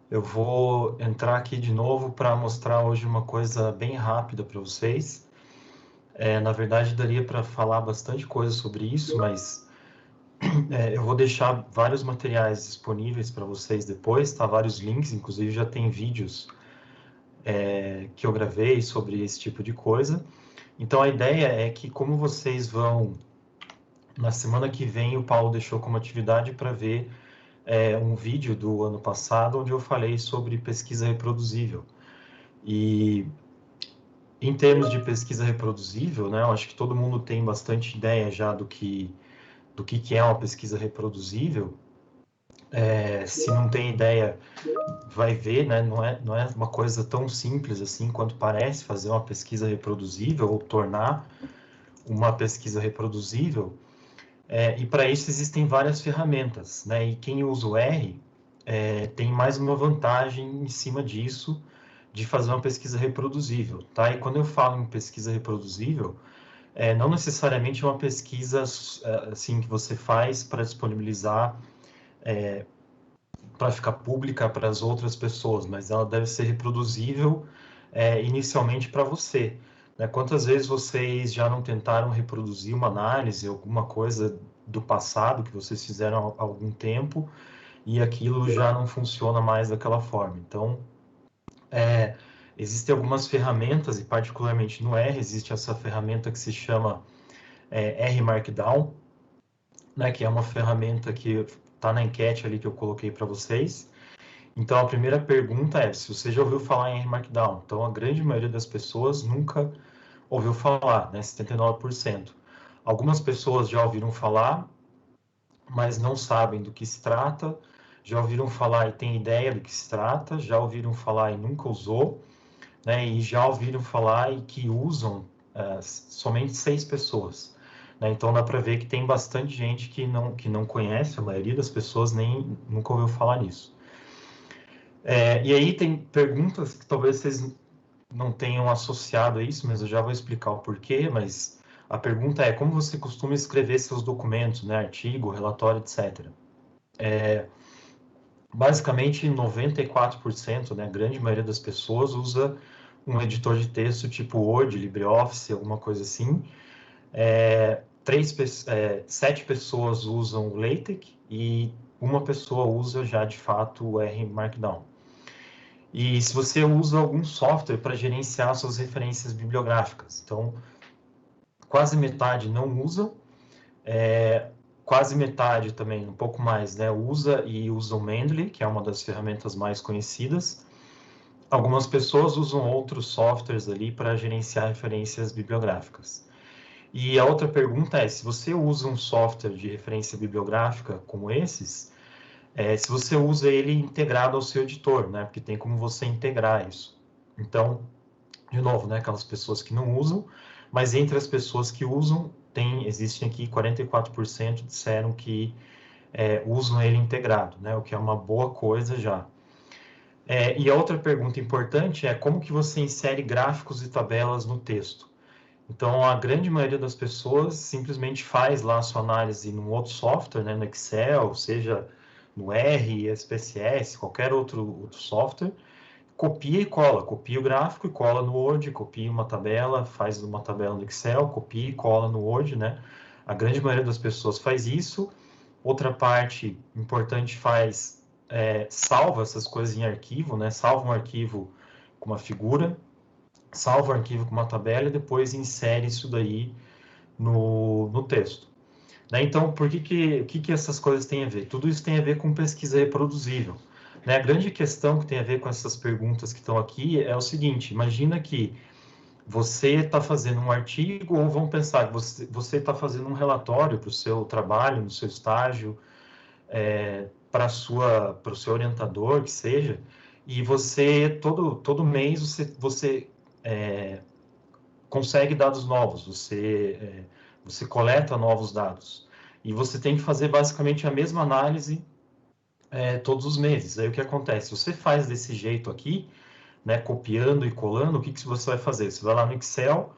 Eu vou entrar aqui de novo para mostrar hoje uma coisa bem rápida para vocês. Na verdade, daria para falar bastante coisa sobre isso, mas eu vou deixar vários materiais disponíveis para vocês depois, tá? Vários links, inclusive já tem vídeos que eu gravei sobre esse tipo de coisa. Então, a ideia é que, como vocês vão, na semana que vem, o Paulo deixou como atividade para ver um vídeo do ano passado, onde eu falei sobre pesquisa reproduzível. E em termos de pesquisa reproduzível, né, eu acho que todo mundo tem bastante ideia já do que é uma pesquisa reproduzível. Se não tem ideia, vai ver, né, não é uma coisa tão simples assim quanto parece fazer uma pesquisa reproduzível ou tornar uma pesquisa reproduzível. E para isso existem várias ferramentas, né, e quem usa o R tem mais uma vantagem em cima disso, de fazer uma pesquisa reproduzível, tá? E quando eu falo em pesquisa reproduzível, não necessariamente uma pesquisa assim que você faz para disponibilizar, para ficar pública para as outras pessoas, mas ela deve ser reproduzível inicialmente para você. Né? Quantas vezes vocês já não tentaram reproduzir uma análise, alguma coisa do passado que vocês fizeram há algum tempo e aquilo já não funciona mais daquela forma? Então, existem algumas ferramentas, e particularmente no R, existe essa ferramenta que se chama R Markdown, né, que é uma ferramenta que está na enquete ali que eu coloquei para vocês. Então, a primeira pergunta é se você já ouviu falar em R Markdown. Então, a grande maioria das pessoas nunca ouviu falar, né, 79%. Algumas pessoas já ouviram falar, mas não sabem do que se trata, já ouviram falar e têm ideia do que se trata, já ouviram falar e nunca usou, né, e já ouviram falar e que usam somente 6 pessoas. Né? Então dá para ver que tem bastante gente que não conhece, a maioria das pessoas nem nunca ouviu falar nisso. E aí tem perguntas que talvez vocês não tenham associado a isso, mas eu já vou explicar o porquê, mas a pergunta é como você costuma escrever seus documentos, né, artigo, relatório, etc. Basicamente, 94%, né, a grande maioria das pessoas usa um editor de texto tipo Word, LibreOffice, alguma coisa assim. 7 pessoas usam o LaTeX e uma pessoa usa já de fato o R Markdown. E se você usa algum software para gerenciar suas referências bibliográficas, então quase metade não usa, quase metade também, um pouco mais, né, usa o Mendeley, que é uma das ferramentas mais conhecidas. Algumas pessoas usam outros softwares ali para gerenciar referências bibliográficas. E a outra pergunta é, se você usa um software de referência bibliográfica como esses, se você usa ele integrado ao seu editor, né? Porque tem como você integrar isso. Então, de novo, né? Aquelas pessoas que não usam, mas entre as pessoas que usam, existem aqui 44% disseram que usam ele integrado, né? O que é uma boa coisa já. E a outra pergunta importante é como que você insere gráficos e tabelas no texto. Então, a grande maioria das pessoas simplesmente faz lá a sua análise num outro software, né, no Excel, seja no R, SPSS, qualquer outro software, copia e cola, copia o gráfico e cola no Word, copia uma tabela, faz uma tabela no Excel, copia e cola no Word, né? A grande maioria das pessoas faz isso. Outra parte importante salva essas coisas em arquivo, né? Salva um arquivo com uma figura, salva o arquivo com uma tabela e depois insere isso daí no texto. Né? Então, o que essas coisas têm a ver? Tudo isso tem a ver com pesquisa reproduzível. Né? A grande questão que tem a ver com essas perguntas que estão aqui é o seguinte, imagina que você está fazendo um artigo, ou vamos pensar que você está fazendo um relatório para o seu trabalho, no seu estágio, para o seu orientador, que seja, e você, todo mês, você consegue dados novos, você coleta novos dados. E você tem que fazer basicamente a mesma análise todos os meses. Aí o que acontece? Você faz desse jeito aqui, né, copiando e colando, o que você vai fazer? Você vai lá no Excel,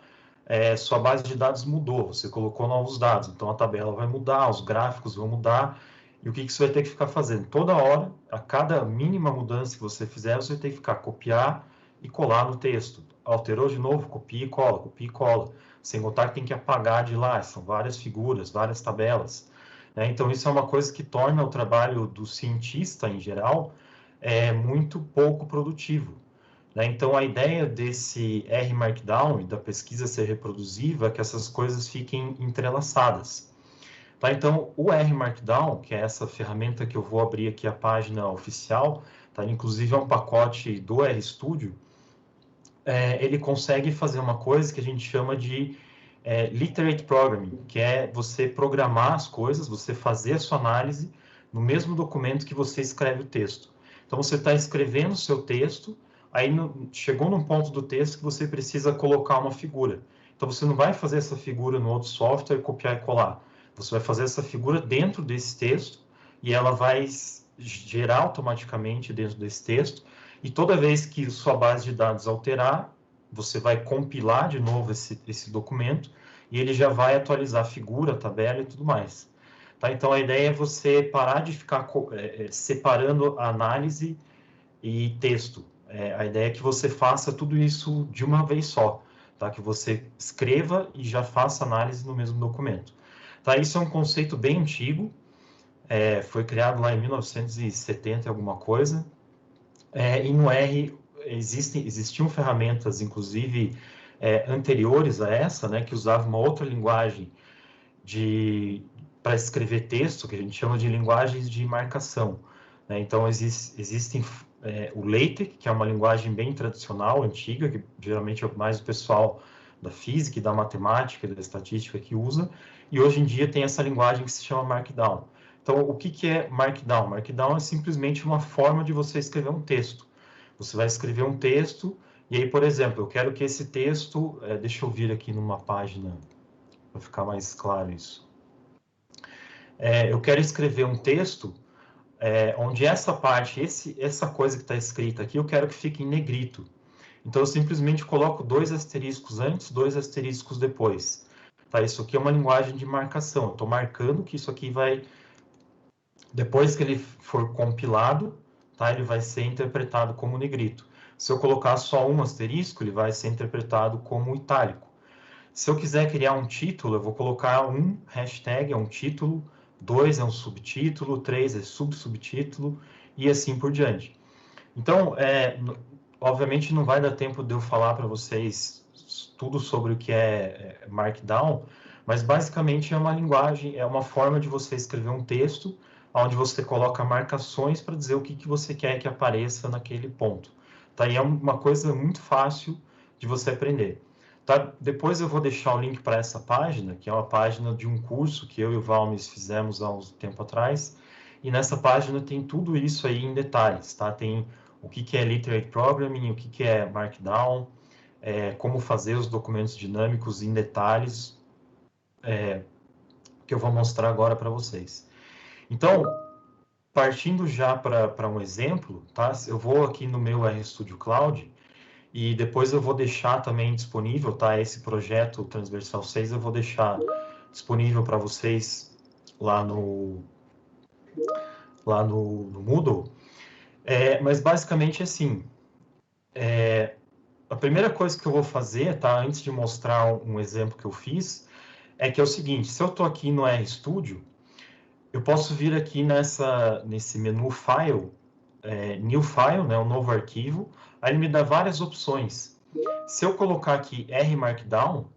sua base de dados mudou, você colocou novos dados, então a tabela vai mudar, os gráficos vão mudar, E o que você vai ter que ficar fazendo? Toda hora, a cada mínima mudança que você fizer, você tem que ficar copiar e colar no texto. Alterou de novo, copia e cola, copia e cola. Sem contar que tem que apagar de lá, são várias figuras, várias tabelas. Né? Então, isso é uma coisa que torna o trabalho do cientista, em geral, muito pouco produtivo. Né? Então, a ideia desse R Markdown e da pesquisa ser reproduzível é que essas coisas fiquem entrelaçadas. Tá? Então, o R Markdown, que é essa ferramenta que eu vou abrir aqui a página oficial, tá? Inclusive é um pacote do RStudio, ele consegue fazer uma coisa que a gente chama de literate programming, que é você programar as coisas, você fazer a sua análise no mesmo documento que você escreve o texto. Então, você está escrevendo o seu texto, aí chegou num ponto do texto que você precisa colocar uma figura. Então, você não vai fazer essa figura no outro software, copiar e colar. Você vai fazer essa figura dentro desse texto e ela vai gerar automaticamente dentro desse texto. E toda vez que sua base de dados alterar, você vai compilar de novo esse documento e ele já vai atualizar a figura, a tabela e tudo mais. Tá? Então, a ideia é você parar de ficar separando a análise e texto. A ideia é que você faça tudo isso de uma vez só, tá? Que você escreva e já faça análise no mesmo documento. Tá? Isso é um conceito bem antigo, foi criado lá em 1970 alguma coisa, e no R existiam ferramentas, inclusive, anteriores a essa, né, que usavam uma outra linguagem para escrever texto, que a gente chama de linguagens de marcação. Né? Então, existem o LaTeX, que é uma linguagem bem tradicional, antiga, que geralmente é mais o pessoal da física e da matemática, da estatística que usa, e hoje em dia tem essa linguagem que se chama Markdown. Então, o que é Markdown? Markdown é simplesmente uma forma de você escrever um texto. Você vai escrever um texto, e aí, por exemplo, eu quero que esse texto... deixa eu vir aqui numa página, para ficar mais claro isso. Eu quero escrever um texto onde essa parte, essa coisa que está escrita aqui, eu quero que fique em negrito. Então, eu simplesmente coloco 2 asteriscos antes, 2 asteriscos depois. Tá? Isso aqui é uma linguagem de marcação. Eu estou marcando que isso aqui vai... Depois que ele for compilado, tá? Ele vai ser interpretado como negrito. Se eu colocar só um asterisco, ele vai ser interpretado como itálico. Se eu quiser criar um título, eu vou colocar um hashtag, é um título, 2 é um subtítulo, 3 é subsubtítulo, e assim por diante. Então, obviamente não vai dar tempo de eu falar para vocês tudo sobre o que é Markdown, mas basicamente é uma linguagem, é uma forma de você escrever um texto onde você coloca marcações para dizer o que você quer que apareça naquele ponto. Tá? E é uma coisa muito fácil de você aprender. Tá? Depois eu vou deixar o link para essa página, que é uma página de um curso que eu e o Valmes fizemos há um tempo atrás, e nessa página tem tudo isso aí em detalhes, tá? Tem o que é Literate Programming, o que é Markdown, como fazer os documentos dinâmicos em detalhes, que eu vou mostrar agora para vocês. Então, partindo já para um exemplo, tá? Eu vou aqui no meu RStudio Cloud e depois eu vou deixar também disponível, tá? Esse projeto Transversal 6 eu vou deixar disponível para vocês lá no Moodle. Mas basicamente assim, a primeira coisa que eu vou fazer, tá? Antes de mostrar um exemplo que eu fiz, é que é o seguinte, se eu estou aqui no RStudio, eu posso vir aqui nesse menu File, New File, né, um novo arquivo, aí ele me dá várias opções. Se eu colocar aqui R Markdown,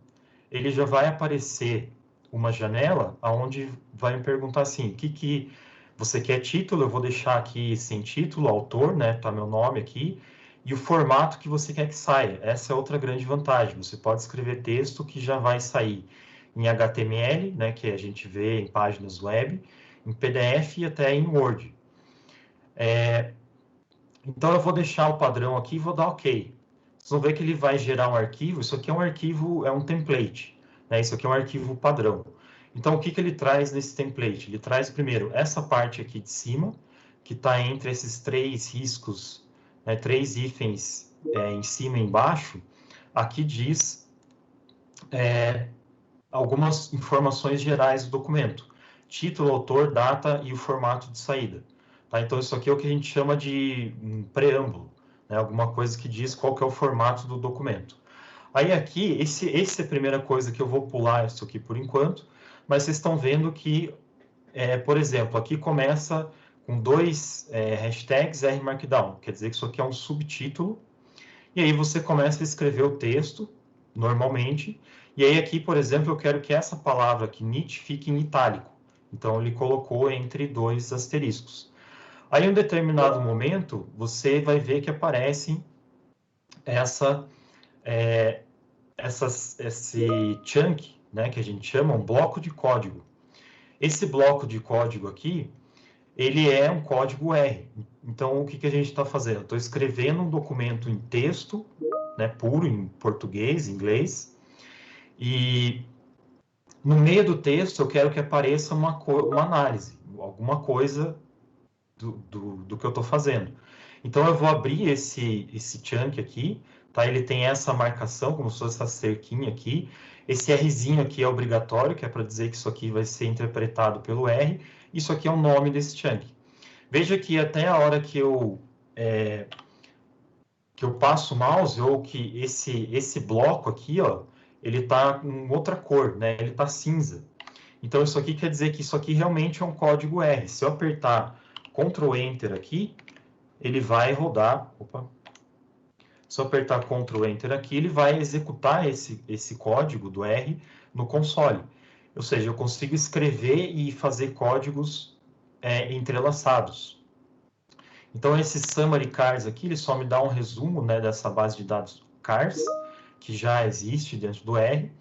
ele já vai aparecer uma janela onde vai me perguntar assim, o que você quer título? Eu vou deixar aqui sem título, autor, né, tá meu nome aqui, e o formato que você quer que saia. Essa é outra grande vantagem, você pode escrever texto que já vai sair em HTML, né, que a gente vê em páginas web, em PDF e até em Word. Então, eu vou deixar o padrão aqui e vou dar OK. Vocês vão ver que ele vai gerar um arquivo. Isso aqui é um arquivo, é um template. Né? Isso aqui é um arquivo padrão. Então, o que ele traz nesse template? Ele traz, primeiro, essa parte aqui de cima, que está entre esses 3 riscos, né, 3 hífens em cima e embaixo. Aqui diz algumas informações gerais do documento. título, autor, data e o formato de saída. Tá? Então, isso aqui é o que a gente chama de um preâmbulo, né? Alguma coisa que diz qual que é o formato do documento. Aí aqui, esse é a primeira coisa que eu vou pular isso aqui por enquanto, mas vocês estão vendo que, por exemplo, aqui começa com dois hashtags RMarkdown, quer dizer que isso aqui é um subtítulo, e aí você começa a escrever o texto, normalmente, e aí aqui, por exemplo, eu quero que essa palavra aqui, NIT, fique em itálico. Então, ele colocou entre dois asteriscos. Aí, em um determinado momento, você vai ver que aparece esse chunk, né, que a gente chama um bloco de código. Esse bloco de código aqui, ele é um código R. Então, o que a gente está fazendo? Estou escrevendo um documento em texto, né, puro, em português, inglês, e no meio do texto eu quero que apareça uma análise, alguma coisa do que eu estou fazendo. Então, eu vou abrir esse chunk aqui, tá? Ele tem essa marcação, como se fosse essa cerquinha aqui. Esse Rzinho aqui é obrigatório, que é para dizer que isso aqui vai ser interpretado pelo R. Isso aqui é o nome desse chunk. Veja que até a hora que eu passo o mouse, ou que esse bloco aqui, ó, ele está com outra cor, né? Ele está cinza. Então, isso aqui quer dizer que isso aqui realmente é um código R. Se eu apertar Ctrl Enter aqui, ele vai rodar. Opa! Se eu apertar Ctrl Enter aqui, ele vai executar esse código do R no console. Ou seja, eu consigo escrever e fazer códigos entrelaçados. Então, esse summary cars aqui, ele só me dá um resumo, né, dessa base de dados cars, que já existe dentro do R.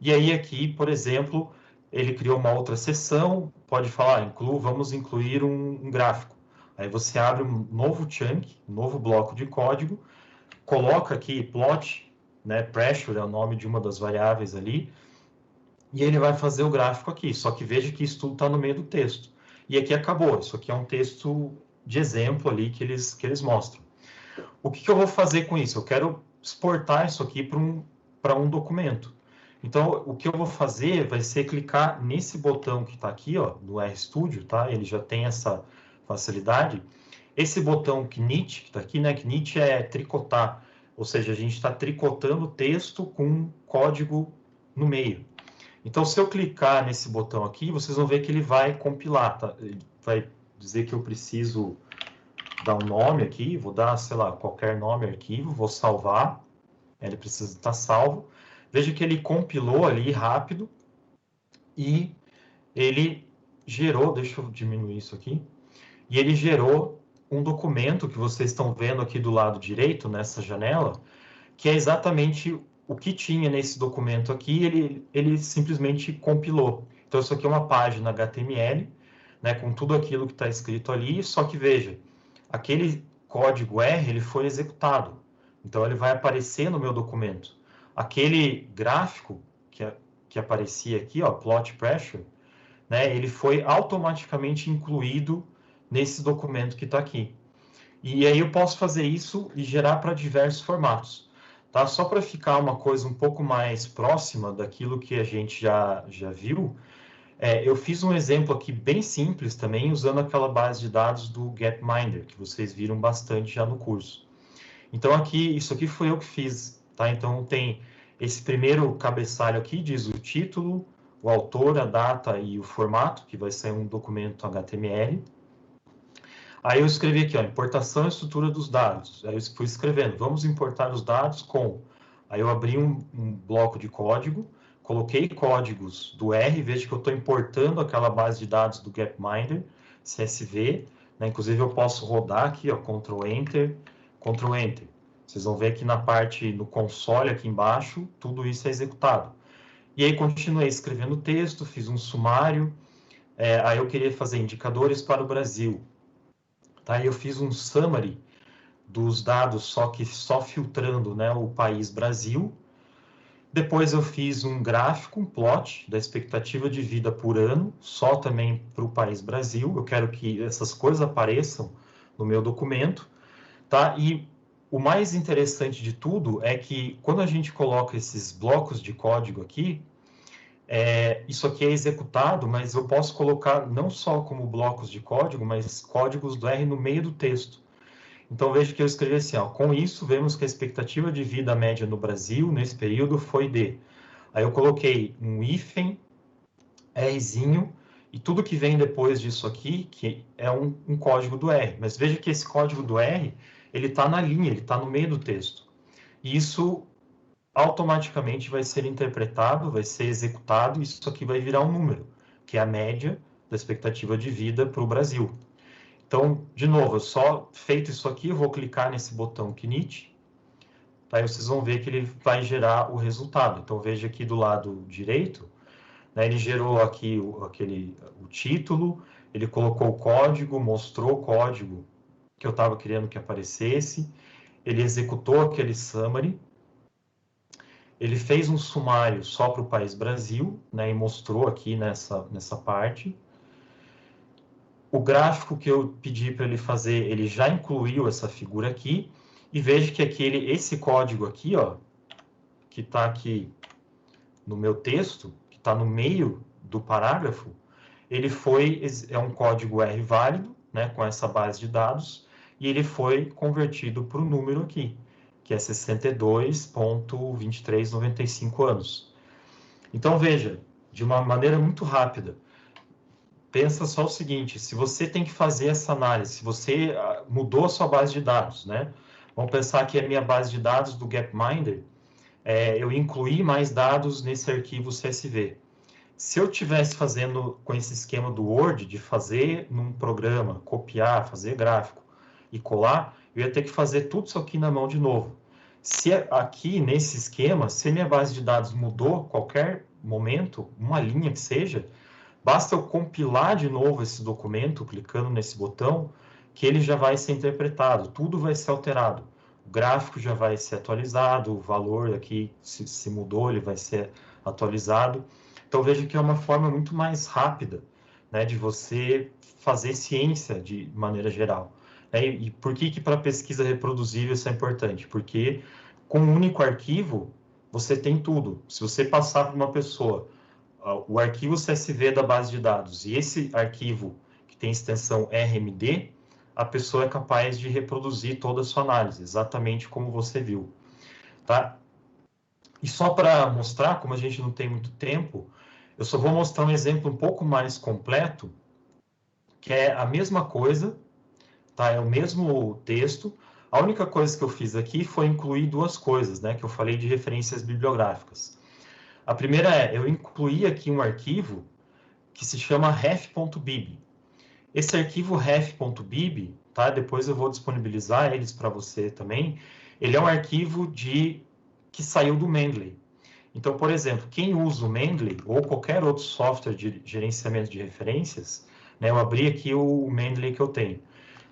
E aí aqui, por exemplo, ele criou uma outra seção, pode falar, vamos incluir um gráfico. Aí você abre um novo chunk, um novo bloco de código, coloca aqui plot, né, pressure é o nome de uma das variáveis ali, e ele vai fazer o gráfico aqui. Só que veja que isso tudo está no meio do texto. E aqui acabou. Isso aqui é um texto de exemplo ali que eles mostram. O que eu vou fazer com isso? Eu quero exportar isso aqui para um documento. Então, o que eu vou fazer vai ser clicar nesse botão que está aqui, ó, no RStudio, tá? Ele já tem essa facilidade. Esse botão knit, que está aqui, né? Knit é tricotar, ou seja, a gente está tricotando o texto com código no meio. Então, se eu clicar nesse botão aqui, vocês vão ver que ele vai compilar, tá? Ele vai dizer que eu preciso dar um nome aqui, vou dar, sei lá, qualquer nome arquivo, vou salvar, ele precisa estar salvo. Veja que ele compilou ali rápido e ele gerou, deixa eu diminuir isso aqui, e ele gerou um documento que vocês estão vendo aqui do lado direito, nessa janela, que é exatamente o que tinha nesse documento aqui, ele simplesmente compilou. Então, isso aqui é uma página HTML, né, com tudo aquilo que está escrito ali, só que veja, aquele código R, ele foi executado. Então, ele vai aparecer no meu documento. Aquele gráfico que aparecia aqui, ó, plot pressure, né, ele foi automaticamente incluído nesse documento que está aqui. E aí eu posso fazer isso e gerar para diversos formatos. Tá? Só para ficar uma coisa um pouco mais próxima daquilo que a gente já viu, eu fiz um exemplo aqui bem simples também, usando aquela base de dados do Gapminder, que vocês viram bastante já no curso. Então, isso aqui foi eu que fiz. Tá? Então, tem esse primeiro cabeçalho aqui, diz o título, o autor, a data e o formato, que vai ser um documento HTML. Aí eu escrevi aqui, ó, importação e estrutura dos dados. Aí eu fui escrevendo, vamos importar os dados com... Aí eu abri um bloco de código, coloquei códigos do R, veja que eu estou importando aquela base de dados do Gapminder, CSV, né? Inclusive eu posso rodar aqui, ó, Ctrl Enter, Ctrl Enter. Vocês vão ver aqui na parte, no console aqui embaixo, tudo isso é executado. E aí continuei escrevendo o texto, fiz um sumário, aí eu queria fazer indicadores para o Brasil. Tá? Eu fiz um summary dos dados, só filtrando, né, o país Brasil. Depois eu fiz um gráfico, um plot da expectativa de vida por ano, só também para o país Brasil. Eu quero que essas coisas apareçam no meu documento. Tá? E o mais interessante de tudo é que quando a gente coloca esses blocos de código aqui, isso aqui é executado, mas eu posso colocar não só como blocos de código, mas códigos do R no meio do texto. Então, veja que eu escrevi assim, ó, com isso, vemos que a expectativa de vida média no Brasil, nesse período, foi de... Aí eu coloquei um hífen, Rzinho, e tudo que vem depois disso aqui, que é um código do R. Mas veja que esse código do R, ele está na linha, ele está no meio do texto. E isso automaticamente vai ser interpretado, vai ser executado, e isso aqui vai virar um número, que é a média da expectativa de vida para o Brasil. Então, de novo, só feito isso aqui, eu vou clicar nesse botão Knit, aí vocês vão ver que ele vai gerar o resultado. Então, veja aqui do lado direito, né, ele gerou aqui o título, ele colocou o código, mostrou o código que eu estava querendo que aparecesse, ele executou aquele summary, ele fez um sumário só para o país Brasil, né, e mostrou aqui nessa parte. O gráfico que eu pedi para ele fazer, ele já incluiu essa figura aqui, e veja que esse código aqui, ó, que está aqui no meu texto, que está no meio do parágrafo, é um código R válido, né, com essa base de dados, e ele foi convertido para o número aqui, que é 62,2395 anos. Então, veja, de uma maneira muito rápida, pensa só o seguinte, se você tem que fazer essa análise, se você mudou a sua base de dados, né? Vamos pensar que a minha base de dados do Gapminder, eu incluí mais dados nesse arquivo CSV. Se eu estivesse fazendo com esse esquema do Word, de fazer num programa, copiar, fazer gráfico e colar, eu ia ter que fazer tudo isso aqui na mão de novo. Se aqui, nesse esquema, se minha base de dados mudou qualquer momento, uma linha que seja, basta eu compilar de novo esse documento, clicando nesse botão, que ele já vai ser interpretado, tudo vai ser alterado. O gráfico já vai ser atualizado, o valor aqui, se mudou, ele vai ser atualizado. Então, veja que é uma forma muito mais rápida, né, de você fazer ciência de maneira geral. E por que para pesquisa reproduzível isso é importante? Porque com um único arquivo, você tem tudo. Se você passar para uma pessoa o arquivo CSV da base de dados e esse arquivo que tem extensão RMD, a pessoa é capaz de reproduzir toda a sua análise, exatamente como você viu. Tá? E só para mostrar, como a gente não tem muito tempo, eu só vou mostrar um exemplo um pouco mais completo, que é a mesma coisa, tá? É o mesmo texto. A única coisa que eu fiz aqui foi incluir duas coisas, né? Que eu falei de referências bibliográficas. A primeira eu incluí aqui um arquivo que se chama ref.bib. Esse arquivo ref.bib, tá? Depois eu vou disponibilizar eles para você também. Ele é um arquivo que saiu do Mendeley. Então, por exemplo, quem usa o Mendeley ou qualquer outro software de gerenciamento de referências, né? Eu abri aqui o Mendeley que eu tenho.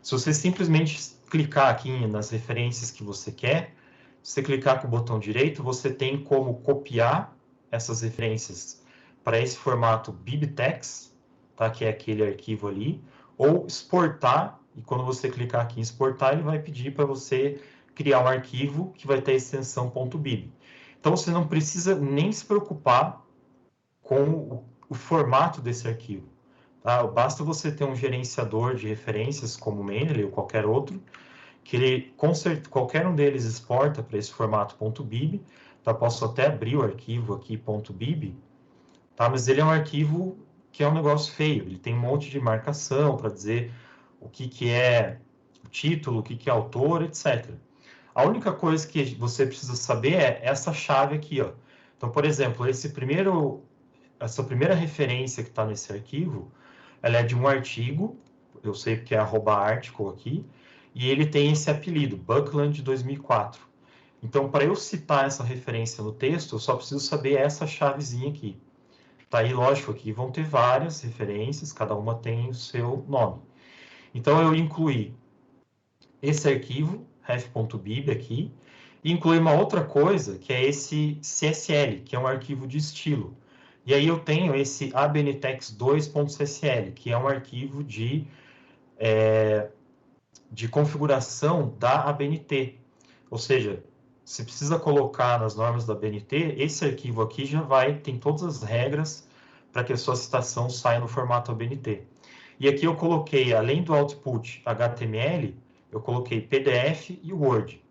Se você simplesmente clicar aqui nas referências que você quer, se você clicar com o botão direito, você tem como copiar essas referências para esse formato bibtex, tá? Que é aquele arquivo ali, ou exportar, e quando você clicar aqui em exportar, ele vai pedir para você criar um arquivo que vai ter a extensão .bib. Então, você não precisa nem se preocupar com o formato desse arquivo. Tá? Basta você ter um gerenciador de referências, como o Mendeley ou qualquer outro, que ele, qualquer um deles exporta para esse formato .bib. Tá? Posso até abrir o arquivo aqui, .bib, tá? Mas ele é um arquivo que é um negócio feio. Ele tem um monte de marcação para dizer o que é o título, o que é autor, etc. A única coisa que você precisa saber é essa chave aqui, ó. Então, por exemplo, essa primeira referência que está nesse arquivo, ela é de um artigo, eu sei porque é @article aqui, e ele tem esse apelido, Buckland 2004. Então, para eu citar essa referência no texto, eu só preciso saber essa chavezinha aqui. Tá aí, lógico, aqui vão ter várias referências, cada uma tem o seu nome. Então, eu incluí esse arquivo, ref.bib aqui, e incluí uma outra coisa, que é esse CSL, que é um arquivo de estilo. E aí eu tenho esse abntex2.csl, que é um arquivo de configuração da ABNT. Ou seja, se precisa colocar nas normas da BNT, esse arquivo aqui já tem todas as regras para que a sua citação saia no formato ABNT. E aqui eu coloquei, além do output HTML, eu coloquei PDF e Word.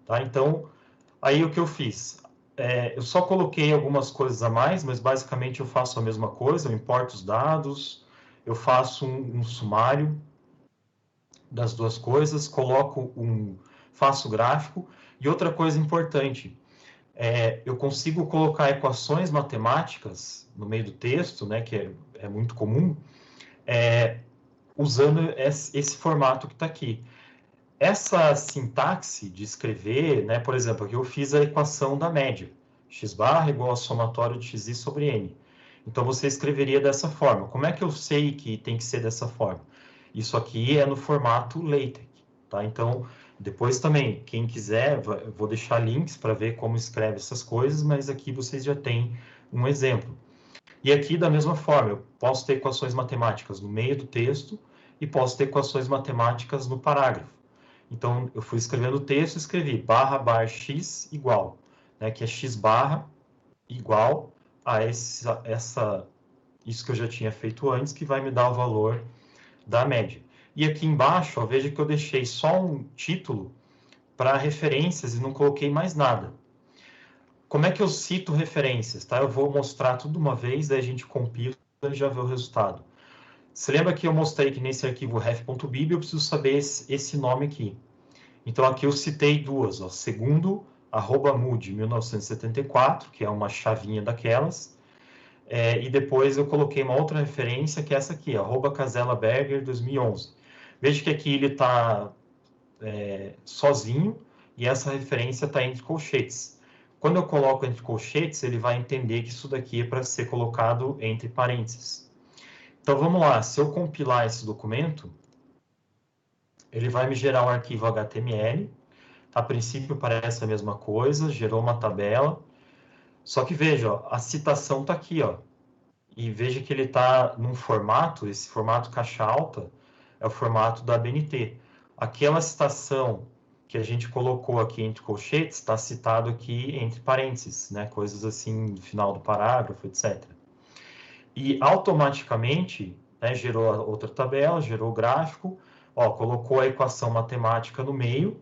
Tá? Então, aí o que eu fiz? Eu só coloquei algumas coisas a mais, mas basicamente eu faço a mesma coisa, eu importo os dados, eu faço um sumário das duas coisas, faço gráfico. E outra coisa importante, eu consigo colocar equações matemáticas no meio do texto, né, que é muito comum, usando esse formato que está aqui. Essa sintaxe de escrever, né, por exemplo, aqui eu fiz a equação da média, x barra igual ao somatório de xi sobre n. Então, você escreveria dessa forma. Como é que eu sei que tem que ser dessa forma? Isso aqui é no formato LaTeX, tá? Então, depois também, quem quiser, eu vou deixar links para ver como escreve essas coisas, mas aqui vocês já têm um exemplo. E aqui, da mesma forma, eu posso ter equações matemáticas no meio do texto e posso ter equações matemáticas no parágrafo. Então, eu fui escrevendo o texto, escrevi barra bar x igual, né, que é x barra igual a isso que eu já tinha feito antes, que vai me dar o valor da média. E aqui embaixo, ó, veja que eu deixei só um título para referências e não coloquei mais nada. Como é que eu cito referências? Tá? Eu vou mostrar tudo de uma vez, daí a gente compila e já vê o resultado. Você lembra que eu mostrei que nesse arquivo ref.bib eu preciso saber esse nome aqui. Então, aqui eu citei duas, ó, segundo @mood 1974, que é uma chavinha daquelas, e depois eu coloquei uma outra referência, que é essa aqui, @caselaberger 2011. Veja que aqui ele está sozinho e essa referência está entre colchetes. Quando eu coloco entre colchetes, ele vai entender que isso daqui é para ser colocado entre parênteses. Então, vamos lá. Se eu compilar esse documento, ele vai me gerar um arquivo HTML. A princípio parece a mesma coisa, gerou uma tabela. Só que veja, ó, a citação está aqui, ó. E veja que ele está num formato, esse formato caixa alta é o formato da ABNT. Aquela citação que a gente colocou aqui entre colchetes está citado aqui entre parênteses, né? Coisas assim no final do parágrafo, etc. E automaticamente, né, gerou a outra tabela, gerou o gráfico, ó, colocou a equação matemática no meio,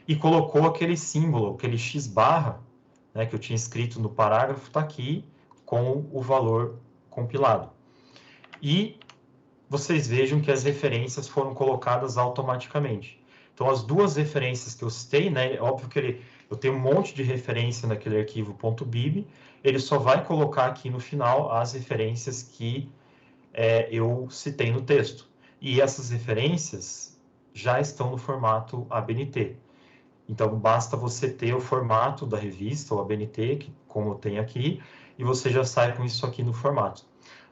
e colocou aquele símbolo, aquele x barra, né, que eu tinha escrito no parágrafo, está aqui com o valor compilado. E vocês vejam que as referências foram colocadas automaticamente. Então, as duas referências que eu citei, né, óbvio que eu tenho um monte de referência naquele arquivo .bib, ele só vai colocar aqui no final as referências que eu citei no texto. E essas referências já estão no formato ABNT. Então, basta você ter o formato da revista, o ABNT, que, como tem aqui, e você já sai com isso aqui no formato.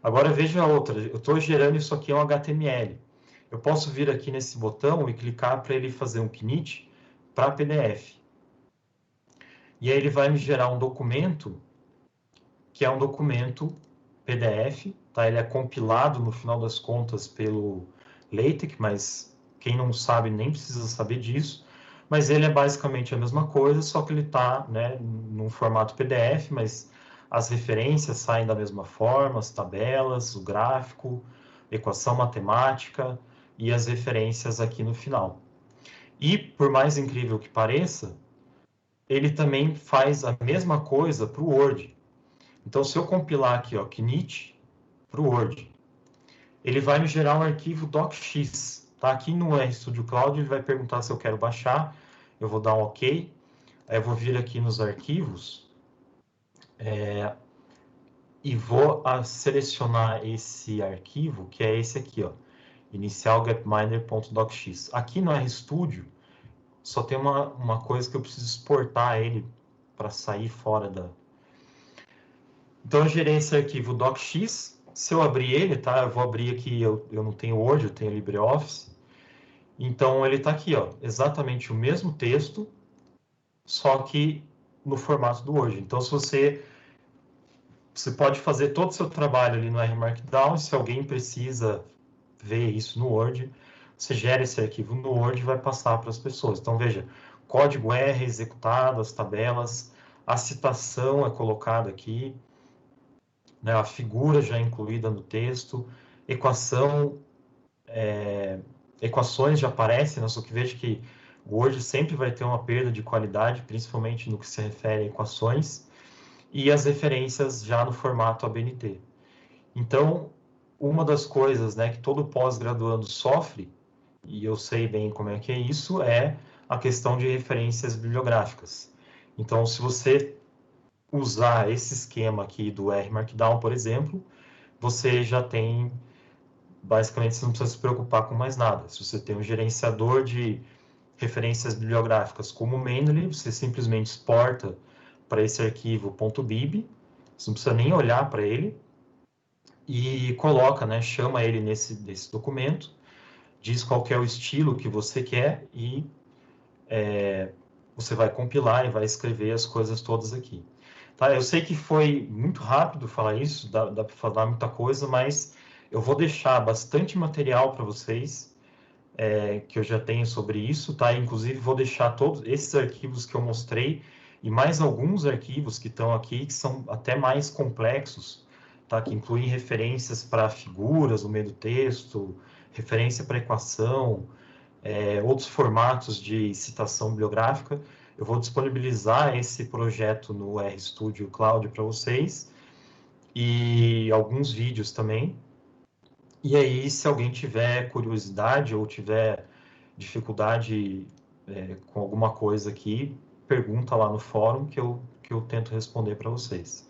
Agora, veja a outra. Eu estou gerando isso aqui em um HTML. Eu posso vir aqui nesse botão e clicar para ele fazer um knit para PDF. E aí ele vai me gerar um documento, que é um documento PDF. Tá? Ele é compilado, no final das contas, pelo LaTeX, mas quem não sabe nem precisa saber disso. Mas ele é basicamente a mesma coisa, só que ele está, né, num formato PDF, mas as referências saem da mesma forma, as tabelas, o gráfico, equação matemática e as referências aqui no final. E, por mais incrível que pareça, ele também faz a mesma coisa para o Word. Então, se eu compilar aqui, ó, knit para o Word, ele vai me gerar um arquivo docx. Tá? Aqui no RStudio Cloud ele vai perguntar se eu quero baixar, eu vou dar um OK, aí eu vou vir aqui nos arquivos e vou selecionar esse arquivo, que é esse aqui, ó, inicial.gapminder.docx. Aqui no RStudio só tem uma coisa que eu preciso exportar ele para sair fora da... Então eu gerei esse arquivo docx. Se eu abrir ele, tá? Eu vou abrir aqui, eu não tenho Word, eu tenho LibreOffice. Então, ele está aqui, ó, exatamente o mesmo texto, só que no formato do Word. Então, se você pode fazer todo o seu trabalho ali no R Markdown, se alguém precisa ver isso no Word, você gera esse arquivo no Word e vai passar para as pessoas. Então, veja, código R executado, as tabelas, a citação é colocada aqui, né, a figura já incluída no texto, equações já aparecem, né, só que veja que o Word sempre vai ter uma perda de qualidade, principalmente no que se refere a equações, e as referências já no formato ABNT. Então, uma das coisas, né, que todo pós-graduando sofre, e eu sei bem como é que é isso, é a questão de referências bibliográficas. Então, se você usar esse esquema aqui do R Markdown, por exemplo, você já tem, basicamente, você não precisa se preocupar com mais nada. Se você tem um gerenciador de referências bibliográficas como o Mendeley, você simplesmente exporta para esse arquivo .bib, você não precisa nem olhar para ele, e coloca, né, chama ele nesse documento, diz qual que é o estilo que você quer e você vai compilar e vai escrever as coisas todas aqui. Tá? Eu sei que foi muito rápido falar isso, dá para falar muita coisa, mas eu vou deixar bastante material para vocês, que eu já tenho sobre isso, tá? Inclusive vou deixar todos esses arquivos que eu mostrei e mais alguns arquivos que estão aqui que são até mais complexos, tá? Que incluem referências para figuras no meio do texto, referência para equação, outros formatos de citação bibliográfica. Eu vou disponibilizar esse projeto no RStudio Cloud para vocês e alguns vídeos também. E aí, se alguém tiver curiosidade ou tiver dificuldade com alguma coisa aqui, pergunta lá no fórum que eu tento responder para vocês.